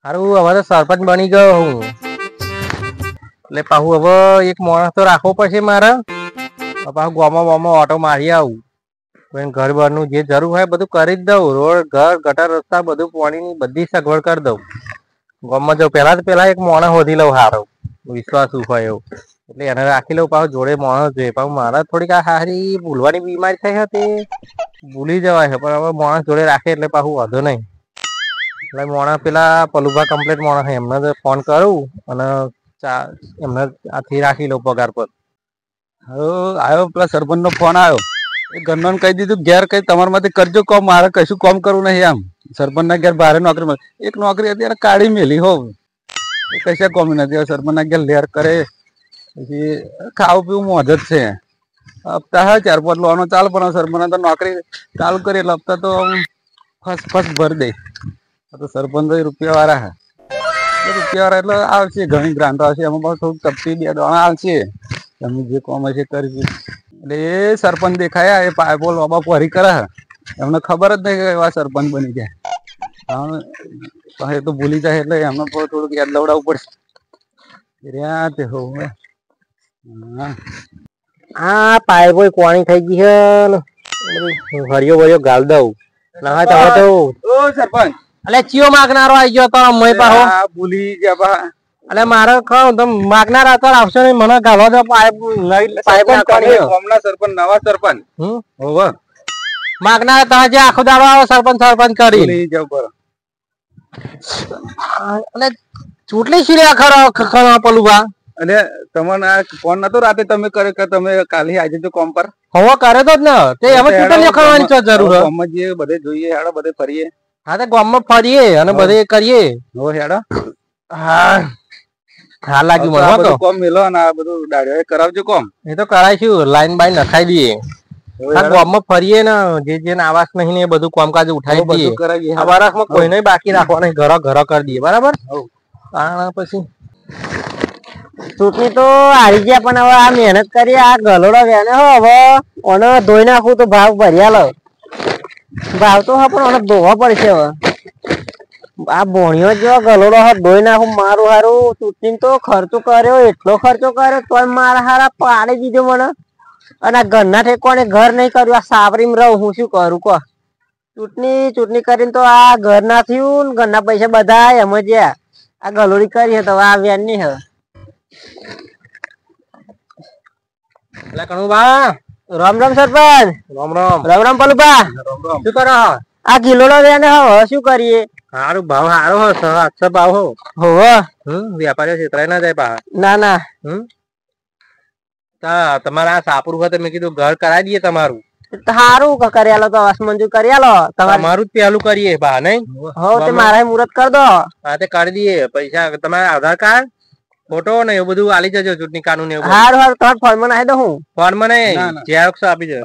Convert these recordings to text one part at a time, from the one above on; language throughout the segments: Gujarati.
હારું હવે તો સરપંચ બની ગયો હું એટલે પાછું હવે એક માણસ તો રાખવો પડશે મારે પાછું ગામમાં ઓટો મારી આવું ઘર બરનું જે જરૂર હોય બધું કરી જ દઉં રોડ ઘર ગટર રસ્તા બધું પાણીની બધી સગવડ કરી દઉં ગામમાં જાઉં પેલા એક માણસ શોધી લઉં સારો વિશ્વાસ હોય એવું એટલે એને રાખી લઉં પાછું જોડે માણસ જોઈએ પાછું મારે થોડીક આ સારી ભૂલવાની બીમારી થઈ હતી ભૂલી જવાય છે પણ હવે માણસ જોડે રાખે એટલે પાછું વાંધો નહીં એટલે માણસ પેલા પલુભા કમ્પ્લીટ માણસ એમને ફોન કરું અને એમને આથી રાખી લઉં પગાર પર આવ્યો પેલા સરપંચ નો ફોન આવ્યો એ ઘરનો કહી દીધું ઘેર કઈ તમારા માંથી કરજો કોમ મારે કશું કોમ કરવું નહીં આમ સરપંચ ના ઘેર ભારે નોકરી મળે એક નોકરી અત્યારે કાઢી મેલી હોવ એ કશા કોમી નથી સરપંચ ના ઘેર લેર કરે પછી ખાવું પીવું મોજ જ છે હપ્તા હા 4-5 લોનો ચાલ પણ સરપંચ તો નોકરી ચાલુ કરી એટલે હપ્તા તો ફર્સ્ટ ભરી દે તો સરપંચ રૂપિયા વાળા એટલે આવશે ઘણી ગ્રાન્ટ આવશે એમાં બસ થોડુંક તપતી 2 દાણા આવશે તમે જે કોમ હશે કરીશું એટલે એ સરપંચ દેખાયા એ પાઇપો લોબા ફરી કરે એમને ખબર જ નહીં કે એવા સરપંચ બની ગયા એ તો ભૂલી જાય એટલે એમને થોડુંક યાદ લવડાવવું પડશે રહ્યા તે હોવ આ પાઇપો કોણી થઈ ગઈ છે હરિયો ભર્યો ગાલ દઉં ના તમે તો સરપંચ એટલે ચિયો માગનારો આવી ગયો તો મય પાહો ભૂલી ગયા બા એટલે મારે ખાવ તો માગનાર અત્યારે આવશે નહીં મને ગાલો તો પાઇપ ગામના સરપંચ નવા સરપંચ હોવ માગનાર તમે જે આખો દાડો આવો સરપંચ કરી એટલે ચૂંટણી શીર્યા ખરો પલુભા અને તમને આ ફોન નતો રાતે તમે કરે કે તમે કાલે આજે જો કોમ પર હવે કરે તો જ ને તે હવે ચૂંટણી લખવાની છે જરૂર ગામમાં જે બધે જોઈએ હેડો બધે ફરીએ હા તો ગામમાં ફરીએ અને બધે કરીએ હો હેડો હા લાગ્યું મને તો કોમ મેલો અને આ બધું દાડ્યો કરાવજો કોમ એ તો કરાઈશું લાઈન બાઈન નખાઈ દઈએ ગામમાં ફરીએ ને જે આવાસ નહીં એ બધું કામકાજ ઉઠાવી દઈએ આ વર્ષમાં કોઈને બાકી રાખવા નહીં ઘરો કરી દઈએ બરાબર પછી ચૂંટણી તો હારી ગયા પણ હવે આ મહેનત કરી આ ગલોડો વેને હો હવે ઓને ધોઈ નાખું તો ભાવ ભર્યા લો ભાવ તો હા પણ ઓને ધોવા પડશે હવે આ ભોણિયો જેવો ગલોડો હા ધોઈ નાખું મારું હારું ચૂંટણી તો ખર્ચો કર્યો એટલો ખર્ચો કર્યો તોય મારા હારા પાડી દીધો મને અને આ ઘરના ઠેકોને ઘર નહીં કર્યું આ સાવરીમાં રહું હું શું કરું કહો ચૂંટણી કરીને તો આ ઘર ના થયું ઘરના પૈસા બધા એમ જ આ ગલોડી કરી તો આ વેન ની હવે રામ રામ સરપંચ રામ રામ પલુભા શું કરો આ કિલોડો વેને હવે શું કરીએ સારું ભાવ સારો હો 700 ભાવ હો વેપારીઓ છેતરાય ના જાય પા ના તમારા સાપુર વખતે મેં કીધું ઘર કરાવી દઈએ તમારું સારું કર્યાલો તો અસ મંજૂર કર્યાલો તમારું જ પેલું કરીએ બા નહીં હો તે મારા મુહૂર્ત કરી દો હા તે કરી દઈએ પૈસા તમારા આધાર કાર્ડ ફોટો ને એવું બધું આલી જજો ચૂંટણી કાનૂન એવું હારું તમારે ફોન માં નાખી દો હું ફોન માં નહીં ઝેરોક્સ આપી દો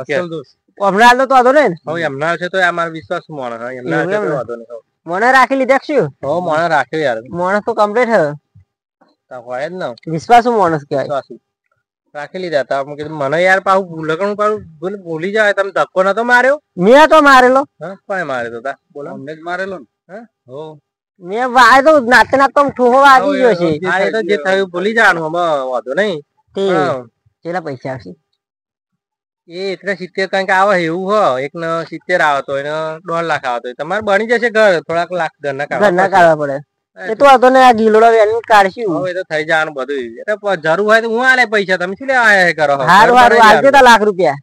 હમણાં તો વાંધો નહીં હવે એમના છે તો અમારો વિશ્વાસ માણસ એમના છે તો વાંધો નહીં મને રાખી લીધા શું હો માણસ રાખ્યો યાર માણસ તો કમ્પ્લીટ હે હોય જ ને વિશ્વાસુ માણસ કહેવાય રાખી લીધા તા મને યાર પાછું લગણ ભૂલી જાય તમે ધક્કો નતો માર્યો મેં તો મારેલો કોને માર્યો તો બોલો અમને જ મારેલો ને હો મેં વાય તો નાતે નાતે ઠોહો આવી ગયો છે આ તો જે થયું ભૂલી જવાનું હવે વાંધો નહીં કેટલા પૈસા આવશે એ 70 કંઈક આવે એવું હો એક ને 70 આવે તો એને 1.5 લાખ આવે તો તમારે બની જશે ઘર થોડાક લાખ ઘરના કાઢવા પડે એ તો વાંધો નહીં આ ગીલોડો વેન કાઢશું એ તો થઈ જવાનું બધું એટલે જરૂર હોય તો હું આલે પૈસા તમે શું લેવા આયા કરો હારું આલજો તા લાખ રૂપિયા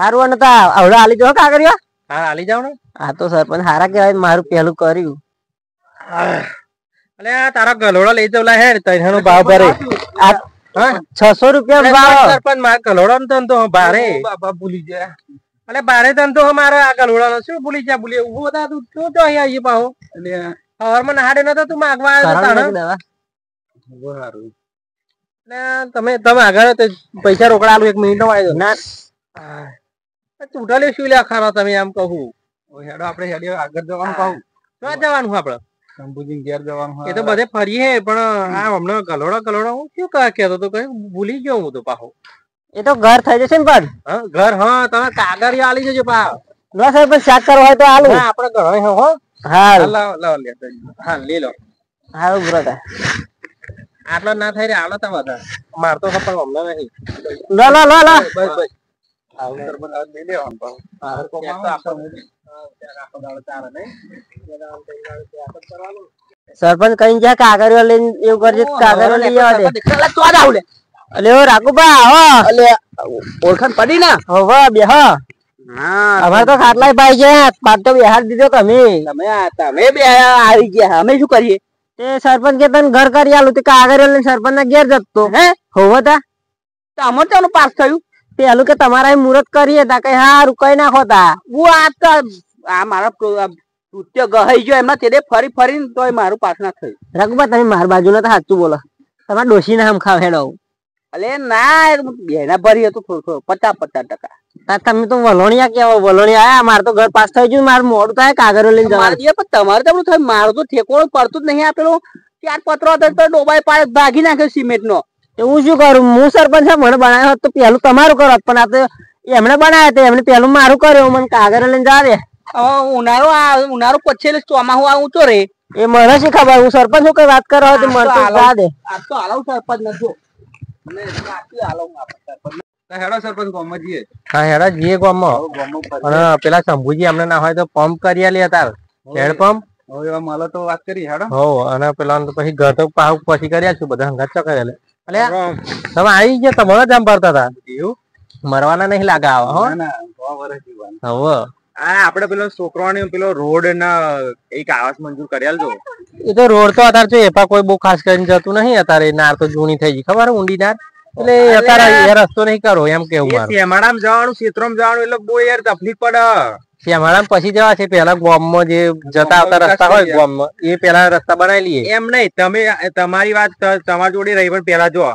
હારું અને તા આવડા આલી જો કાગળિયા હા આલી જાવ ને આ તો સરપંચ હારા કહેવાય મારું પહેલું કર્યું અલે તારા ગલોડો લઈ જવલા હે તૈનો ભાવ ભરે 600 રૂપિયા ભાવ સરપંચ માર ગલોડો ને તો ભારે બાપા ભૂલી ગયા અલે ભારે તન તો મારો આ ગલોડો નો શું ભૂલી જા ભૂલી ઉભો થા તું તો અહીંયા આવી પાહો એટલે હવારમાં નહાડે નતો તું માગવા આવ્યો તાણા બહુ સારું એટલે તમે આગળ પૈસા રોકડા આલું 1 મિનિટ નો આવી ના ચૂંટાલી શું લે ખારો તમે આમ કહું હેડો આપણે હેડી આગળ જવાનું કહું ક્યાં જવાનું આપડે શંભુજી ઘેર જવાનું એ તો બધે ફરીએ પણ આ હમણાં ગલોડો હું શું કહેતો તો કઈ ભૂલી ગયો હું તો પાહો એ તો ઘર થઈ જશે ને પણ ઘર હા તમે કાગળ આલી જજો પા ના સરપંચ શાક કરો હોય તો આલુ આપડે ઘર હો હા લાવ લે હા લે લો હારું બ્રધર આટલો ના થઈ રે આલો તા બધા મારતો પણ હમણાં નહીં લો લો લો લો બસ બસ સરપંચ કઈ જ્યાં કાગળિયો લઈને એવું કરજે કાગળિયો લઈ આવવા દે અલે ઓ રાખુબા આવો ઓળખાણ પડી ને હવે બેહ અમારે તો ખાટલા ભાઈ છે પાટ તો બેહાર દીધો તમે તમે બે આવી ગયા અમે શું કરીએ તે સરપંચ કે તને ઘર કરી આલું તે કાગળિયો લઈને સરપંચ ના ઘેર જતો હે હોવો તા અમારે ચાલો પાસ થયું પેલું કે તમારા મુહૂર્ત કરીએ તા કઈ હારું કઈ નાખો તા હું આ મારા નૃત્ય ગહાઈ ગયો એમાં તે ફરી ફરીને તોય મારું પાસ ના થયું રઘુબા તમે માર બાજુ ના સાચું બોલો તમારે ડોશી ના હમ ખાવ હેડો અલે ના બેના ભરી હતું થોડું 50% તમે તો વલોણિયા કેવો વલોણિયા આયા મારે તો ઘર પાસ થઈ ગયું મારું મોડું થાય કાગળિયો લઈને જવા પણ તમારે તો થાય મારું તો ઠેકોડો પડતું જ નહીં આપેલો 4 પત્રો હતો તો ડોબાઈ પાડે ભાગી નાખ્યો સિમેન્ટ નો હું શું કરું હું સરપંચ મને બનાવ્યો હોત તો પેલું તમારું કરો પણ આ તો એમણે બનાવ્યા હતા એમણે પેલું મારું કર્યું મને કાગળિયો લઈને જવા દે ઉનાળો પછી એટલે ચોમાસું આ ઊંચો રે એ મને શી ખબર હું સરપંચ શું કઈ વાત કરો તો મને તો જવા દે આ તો હાલો સરપંચ નતો હેડો સરપંચ ગામમાં જઈએ હા હેડા જઈએ ગામમાં અને પેલા શંભુજી અમને ના હોય તો પંપ કરી લે તાર હેડ પંપ હવે એવા માલા તો વાત કરી હેડો હો અને પેલા પછી ઘર તો પાહુ પછી કર્યા છું બધા હંગાત ચો કરેલે અલે તમે આવી ગયા તમારે જ આમ ભરતા હતા એવું મરવાના નહીં લાગે આવા હો હવે આપડે પેલો છોકરાને પેલો રોડ ના એક આવાસ મંજૂર કરી આલજો એ તો રોડ તો અત્યારે જો એપા કોઈ બહુ ખાસ કરીને જતું નહીં અત્યારે નાર તો જૂની થઈ ગઈ ખબર ઊંડી નાર એટલે અત્યારે એ રસ્તો નહીં કરો એમ કેવું મારું શેમાડામાં જવાનું ક્ષેત્રમાં જવાનું એટલે બહુ યાર તકલીફ પડે શેમાડામાં પછી જવા છે પેલા ગામમાં જે જતા આવતા રસ્તા હોય ગામમાં એ પેલા રસ્તા બનાવી લઈએ એમ નહીં તમે તમારી વાત તમારી જોડે રહી પણ પેલા જો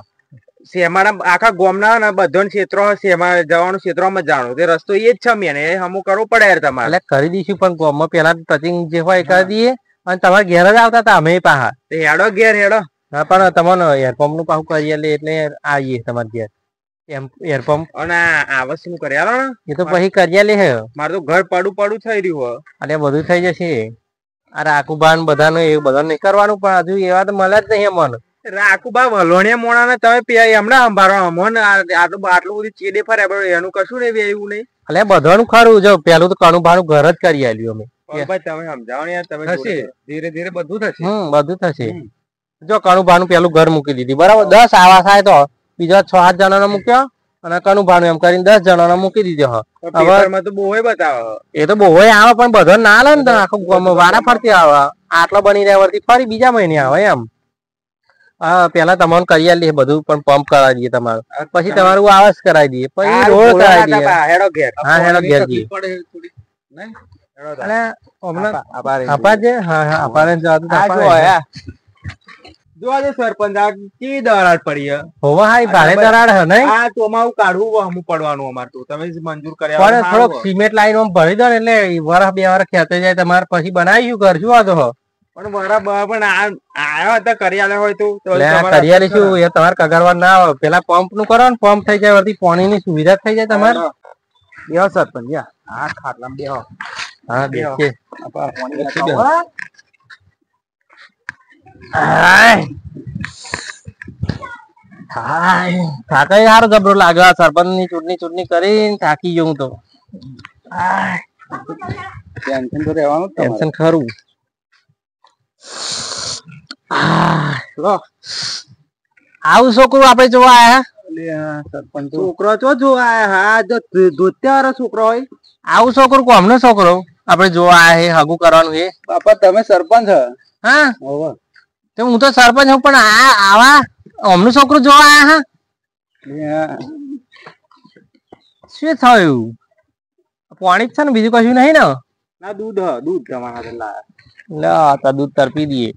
શેમાડા આખા ગામના ને બધા ક્ષેત્રો જવાનું ક્ષેત્રમાં જવાનું તે રસ્તો એ જ છે મેં હમું કરવું પડે યાર તમારે એટલે કરી દઈશું પણ ગામમાં પેલા ટચિંગ જે હોય કરી દઈએ અને તમારે ઘેર જ આવતા હતા અમે પાહા હેડો ઘેર હેડો હા પણ તમને એરપંપ નું પાહું કરી લે એટલે આવીએ તમારે ઘેર એમ એરપંપ અને આવસ નું કરી આલો ને એ તો પછી કરી લે હે મારે તો ઘર પડું થઈ રહ્યું એટલે બધું થઈ જશે અરે આખુબાન બધાનું એ બધા નહીં કરવાનું પણ હજુ એવા તો મળે જ નહીં મન રાખુબા વલોણિયા મોણા ને તમે એમને સંભાળો અમોને આટલું બધું ચેડે ફરે એનું કશું નહીં એવું નહીં એટલે બધાનું ખરું જો પેલું તો કણું ભાણું ઘર જ કરી આલ્યું અમે ભાઈ તમે સમજાવો ને તમે થશે ધીરે ધીરે બધું થશે બધું થશે જો કણું ભાણું પેલું ઘર મૂકી દીધી બરાબર 10 આવા થાય તો બીજા 6-7 જણાનો મૂક્યો અને કણું ભાણું એમ કરીને 10 જણાનો મૂકી દીધો હવે તો બહુ બતાવો એ તો બહુ આવે પણ બધો ના આવે ને આખું વારા ફરતી આવે આટલો બની રહ્યા વરથી ફરી બીજા મહિને આવે એમ હા પેલા તમારું કરી આલીએ બધું પણ પંપ કરાવી દઈએ તમારું પછી તમારું આવાસ કરાવી દઈએ પછી રોડ કરાવી દઈએ હેડો ઘેર હા હેડો ઘેર જઈએ સરપંચ કેવી દરાડ પડી હોવા હાઈ ભારે દરાડ હે નહીં આ ચોમાવું કાઢવું હમું પડવાનું અમાર તો તમે મંજૂર કર્યા પણ થોડોક સિમેન્ટ લાઈન ભરી દો ને એટલે વર્ષ 2 વર્ષ ખેતે જાય તમારે પછી બનાવીશું કરશું આ તો પણ બરાબર પણ આયા હતા કરિયાલે હોય તો કરિયાલે શું એ તમારે કગરવા ના આવે પેલા પંપ નું કરો ને પંપ થઈ જાય વળી પાણી ની સુવિધા થઈ જાય તમારે બેહો સરપંચ હા ખાટલામાં બેહો હા બેસીએ થાકાઈ સારો જબરો લાગે સરપંચ ની ચૂંટણી કરીને થાકી જવું તો ટેન્શન તો રહેવાનું ટેન્શન ખરું આવું છોકરું આપડે જોવા આયા સરપંચ છોકરો ચો જોવા આયા હા જો ધોત્યા છોકરો હોય આવું છોકરું કોમનો છોકરો આપડે જોવા આયા હે હગું કરવાનું હે બાપા તમે સરપંચ હા તો હું તો સરપંચ હું પણ આવા અમનું છોકરું જોવા આયા હા શું થયું પાણી જ છે ને બીજું કશું નહીં ને ના દૂધ તમારા લાયા દૂધ તરપી દઈએ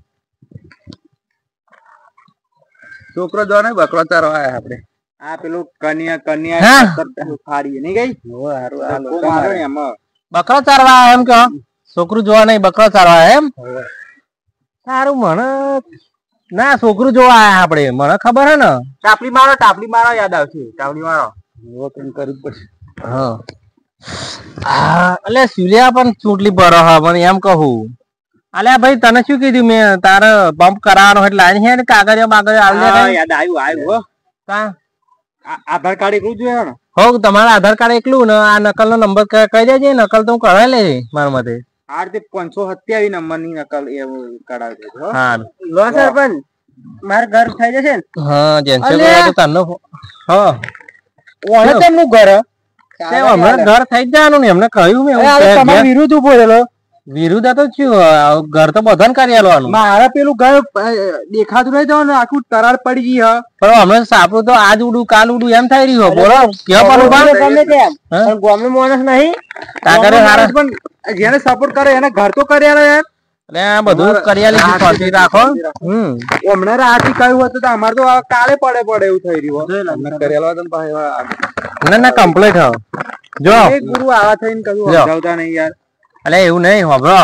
છોકરો જો ને બકરો ચારવા આયા આપડે આ પેલું કન્યા ફાડી નહીં ગઈ બકરો ચારવા એમ કે છોકરું જોવા નહીં બકરો ચારવા એમ સારું મને ના છોકરું જોવા આયા આપડે મને ખબર હે ને ટાપલી મારો યાદ આવશે ટાપલી મારો કરવું પડશે હા એટલે સુલ્યા પણ ચૂંટલી ભરો હા મને એમ કહું અલ્યા ભાઈ તને શું કીધું મેં તારે પંપ કરાવવાનો એટલે લાઈન છે ને કાગળિયા બાગળિયા આવી જાય યાદ આવ્યું કા આધાર કાર્ડ એકલું જોઈએ ને હો તમારા આધાર કાર્ડ એકલું ને આ નકલ નો નંબર કહી દેજે નકલ તો હું કરાવી લે મારા મતે આ રીતે 527 નંબર ની નકલ એવું કરાવી દેજો હા લો સરપંચ માર ઘર થઈ જશે ને હા જેન્સલ તને હા ઓને તેમનું ઘર હમણાં ઘર થઈ જ જવાનું ને એમને કહ્યું મેં તમારા વિરુદ્ધ ઉભો રહેલો વિરુદ્ધ તો શું ઘર તો બધાને કરી આલવાનું મારા પેલું ઘર દેખાતું નહીં જવાનું આખું તરાડ પડી ગઈ હ પણ હમણાં સાપડું તો આજ ઉડું કાલ ઉડું એમ થઈ રહ્યું બોલો કેવા પણ ગામનો માણસ નહીં કાગરે હારા પણ જેને સપોર્ટ કરે એને ઘર તો કરી આલે યાર એટલે આ બધું કરી આલી શાંતિ રાખો હમણાં રાતી કહ્યું હતું તો અમારે તો કાલે પડે એવું થઈ રહ્યું કરી આલવા તો ભાઈ ના કમ્પ્લીટ હો જો ગુરુ આવા થઈને કશું સમજાવતા નહીં યાર અલે એવું નહીં હોબળો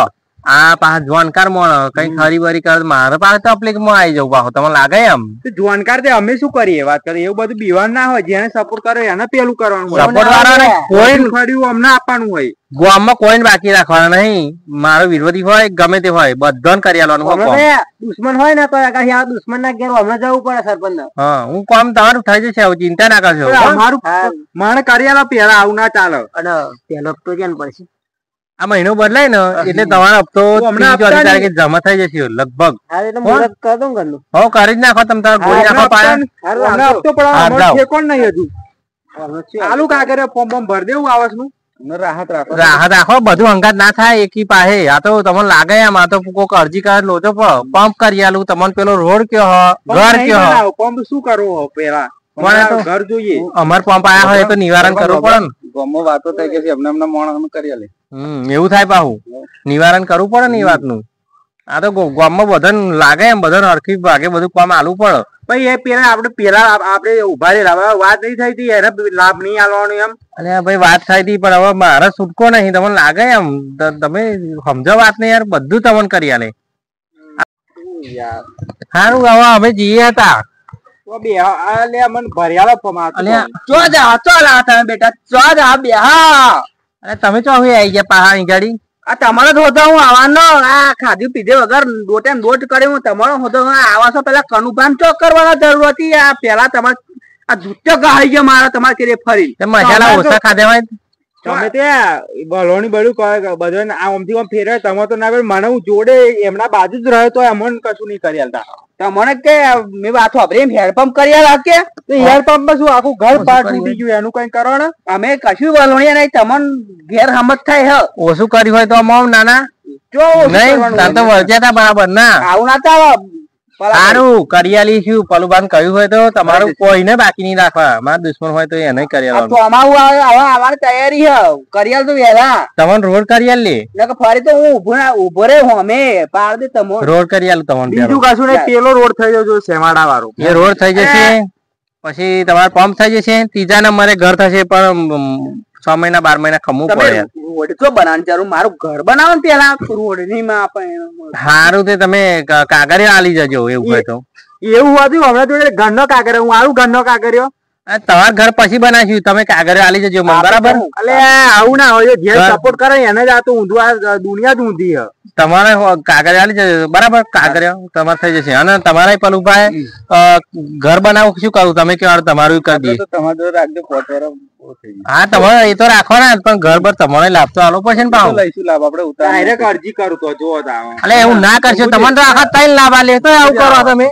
આ પાછા જોનકાર મોણ કઈ ખરી બરી કરે મારે પાસે તકલીફ માં આવી જવું પાછો તમને લાગે એમ જોનકાર તે અમે શું કરીએ વાત કરીએ એવું બધું બીવાન ના હોય જેને સપોર્ટ કરે એને પેલું કરવાનું સપોર્ટ વાળાને કોઈ ખડ્યું અમને આપવાનું હોય ગામમાં કોઈ બાકી રાખવાના નહીં મારો વિરોધી હોય ગમે તે હોય બધાને કરી આલવાનું દુશ્મન હોય ને તો આ દુશ્મન ના ઘેર હમણાં જવું પડે સરપંચ હા હું કામ તમારું થઈ જશે ચિંતા ના કરશો અમારું મારે કરી આલો પેલા આવું ના ચાલે અને પેલો તો કેમ પડશે આ મહિનો બદલાય ને એટલે તમારો હપ્તો 30 તારીખે જમા થઈ જશે લગભગ કરી દઉં ઘરનું હો કરી જ નાખો તમે તારા ગોળી નાખો પાયા હપ્તો પણ કોણ નહીં હજુ આલુ કાગરે ફોર્મ ફોર્મ ભર દેવું આવસ નું રાહત રાખો બધું અંગાત ના થાય એકી પાસે આ તો તમને લાગે એમ આ તો કોક અરજી કરે લોચો પંપ કરી આલું તમને પેલો રોડ કયો ઘર કયો પંપ શું કરવો પેલા ઘર જોઈએ અમાર પંપ આયા હોય તો નિવારણ કરવું પડે ને ગામમાં વાતો થઈ ગઈ છે એમને માણસ કરી આલે એવું થાય પાહુ નિવારણ કરવું પડે ને એ વાતનું આ તો ગામમાં બધાને લાગે એમ બધાને હરખી ભાગે બધું કામ આલવું પડે ભાઈ એ પેલા આપણે ઉભા રહેલા વાત નહીં થઈ હતી એને લાભ નહીં આલવાનું એમ અરે ભાઈ વાત થઈ હતી પણ હવે મારે છૂટકો નહીં તમને લાગે એમ તમે સમજો વાત ને યાર બધું તમને કરી આલે સારું હવે અમે જઈએ હતા તમે ચો આવી ગયા પહાડી ગાડી આ તમારો હોતો હું આવવાનો આ ખાધું પીધે વગર દોટે દોટ કરે હું તમારો હોતો આવા છો પેલા કનુભાન ચોક કરવાનો જરૂર હતી આ પેલા તમારે આ જૂતો ગહાઈ ગયો મારા તમારે કે ફરી મસાલા ઓછા ખાધે હોય તમે ત્યાં બલોણી બધું બધું આમથી આમ ફેરવે તમે તો ના મને હું જોડે એમના બાજુ જ રહ્યો તો અમને કશું નહીં કરી આલતા તમને કે મેં વાત વાપરી હેન્ડપંપ કરી આલા કે હેન્ડપંપ માં શું આખું ઘર પાર તૂટી ગયું એનું કઈ કરો ને અમે કશું બલોણી નહીં તમને ઘેર હમત થાય હ ઓછું કર્યું હોય તો અમાઉન્ટ નાના જો નહીં તાર તો વળગ્યા હતા બરાબર ના આવું ના ચાલો સારું કરિયાલી શું પલુબાન કહ્યું હોય તો તમારું કોઈને બાકી નહીં રાખવા મારા દુશ્મન હોય તો એને કરિયાલ તો અમારું આવવાની તૈયારી હે કરિયાલ તો વેલા તમને રોડ કરિયાલ લે ફરી તો હું ઉભો રે હું અમે પાર દે તમો રોડ કરિયાલ તમને બીજું કશું નહીં પેલો રોડ થઈ જજો સેમાડા વાળો એ રોડ થઈ જશે પછી તમારે પંપ થઈ જશે ત્રીજા નંબરે ઘર થશે પણ 6 મહિના 12 મહિના ખમવું પડે રોડ તો બનાવવાનું જરૂર મારું ઘર બનાવો ને પેલા રોડ ની માં આપણે સારું તે તમે કાગરે આલી જજો એવું હોય તો એવું હતું હમણાં તો ઘરનો કાગરે હું આવું ઘરનો કાગર્યો તમારા ઘર પછી બનાવ્યું તમે કાગરે આલી જજો મને બરાબર એટલે આવું ના હોય જે સપોર્ટ કરે એને જ આ તો ઊંધું આ દુનિયા જ ઊંધી છે તમારે કાગરે આલી જજો બરાબર કાગરે તમારે થઈ જશે અને તમારા પેલું ભાઈ ઘર બનાવું શું કરું તમે કેવા તમારું કરી દઈએ તમારે રાખજો હા તમારે એ તો રાખવાના પણ ઘર પર તમારે લાભ તો આલો પડશે ને પાછું લઈશું લાભ આપણે ડાયરેક્ટ અરજી કરું તો જો એટલે એવું ના કરશો તમને તો આખા 3 લાભ આલે તો આવું કરો તમે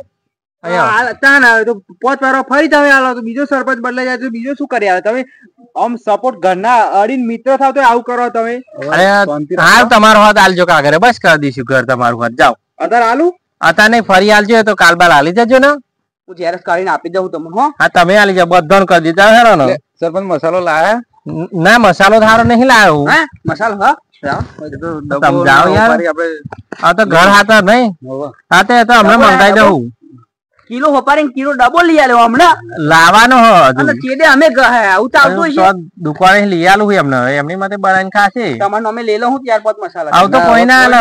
પોચ વારો ફરી તમે આલો તો બીજો સરપંચ બદલાઈ જાય તો બીજો શું કરી આવે તમે આમ સપોર્ટ ઘરના અડીને મિત્ર થાવ તો આવું કરો તમે હા તમારો હાથ આલજો કાગરે બસ કરી દઈશું ઘર તમારું હાથ જાઓ અત્યારે આલુ અત્યારે નહીં ફરી આલજો તો કાલ બાલ આલી જજો ને હું જ્યારે કરીને આપી દઉં તમને હો હા તમે આલી જાવ બધાને કરી દીધા હેરો ને સરપંચ મસાલો લાયા ના મસાલો ધારો નહીં લાયો મસાલો હા સમજાવો યાર આ તો ઘર હાથર નહીં હા તો હમણાં મંગાઈ દઉં કિલો હોપારી કિલો ડબો લઈ આલ્યો હમણાં લાવવાનો હો અને ચેડે અમે આવું તો આવતો છે દુકાને લઈ આલું હોય એમને એમની માટે બનાવીને ખાશે તમારો અમે લઈ લઉં હું 4-5 મસાલા આવ તો કોઈ ના આલે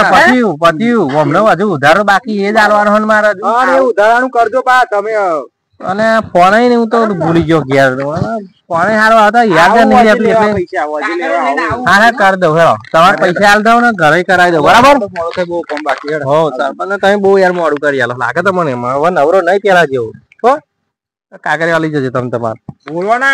પત્યું હમણાં હજુ ઉધારો બાકી એ જ આલવાનો હે મારા હા એ ઉધારાનું કરજો પા તમે અને ફોન ને હું તો ભૂલી ગયો ઘેર ફોન હારો હતા યાદ નહીં રહેતું એટલે પૈસા હજી લેવા આવું. હા હા કરી દઉં હેરો તમારે પૈસા હાલ દઉં ને ઘરે કરાવી દઉં બરાબર મોડો થાય બહુ કામ બાકી હેડ. હો સરપંચ તમે બહુ યાર મોડું કરી આલો લાગે તો મને હવે નવરો નહીં પેલા જેવું હો કાગળ વાલી જજો તમે તમારે બોલવા ના